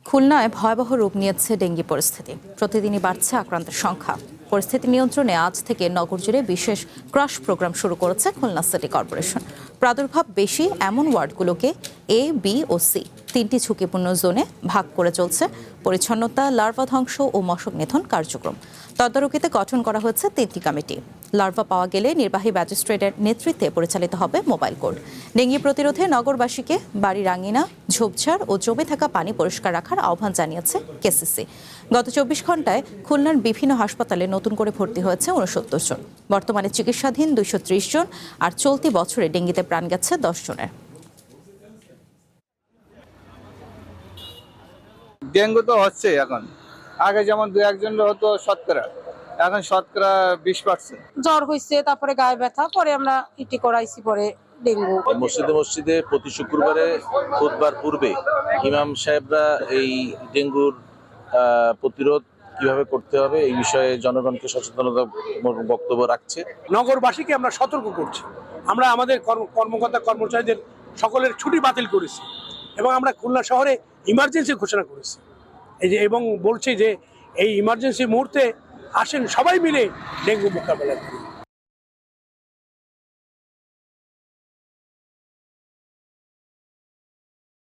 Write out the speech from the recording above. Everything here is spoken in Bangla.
খুলনায় ভয়াবহ রূপ নিয়েছে ডেঙ্গি পরিস্থিতি। প্রতিদিনই বাড়ছে আক্রান্তের সংখ্যা। পরিস্থিতি নিয়ন্ত্রণে আজ থেকে নগর জুড়ে বিশেষ ক্রাশ প্রোগ্রাম শুরু করেছে খুলনা সিটি কর্পোরেশন। প্রাদুর্ভাব বেশি এমন ওয়ার্ডগুলোকে এ, বি ও সি তিনটি ঝুঁকিপূর্ণ জোনে ভাগ করে চলছে পরিচ্ছন্নতা, লার্ভা ধ্বংস ও মশক নিধন কার্যক্রম। তদারকিতে গঠন করা হয়েছে 3টি কমিটি। লার্ভা পাওয়া গেলে নির্বাহী ম্যাজিস্ট্রেটের নেতৃত্বে পরিচালিত হবে মোবাইল কোর্ট। ডেঙ্গি প্রতিরোধে নগরবাসীকে বাড়ির আঙিনা, ঝোপঝাড় ও জমে থাকা পানি পরিষ্কার রাখার আহ্বান জানিয়েছে কেসিসি। গত 24 ঘন্টায় খুলনার বিভিন্ন হাসপাতালে নতুন করে ভর্তি হয়েছে 69 জন। বর্তমানে চিকিৎসাধীন 230 জন, আর চলতি বছরে ডেঙ্গিতে প্রাণ গেছে 10 জনের। ডেঙ্গু তো হচ্ছে এখন, আগে যেমন 2-1 হতো শতকরা, এখন শতকরা 20%। জ্বর হয়েছে, তারপরে গায়ে ব্যথা, পরে আমরা ইটি করাইছি, পরে ডেঙ্গু। মসজিদে প্রতি শুক্রবারে খুতবার পূর্বে ইমাম সাহেবরা এই ডেঙ্গুর প্রতিরোধ কিভাবে করতে হবে এই বিষয়ে জনগণকে সচেতনতা বক্তব্য রাখছে। নগরবাসীকে আমরা সতর্ক করছি। আমরা আমাদের কর্মকর্তা কর্মচারীদের সকলের ছুটি বাতিল করেছি এবং আমরা খুলনা শহরে ইমার্জেন্সি ঘোষণা করেছি এবং বলছি যে এই ইমার্জেন্সি মুহূর্তে আসেন, সবাই মিলে ডেঙ্গু মোকাবেলা করি।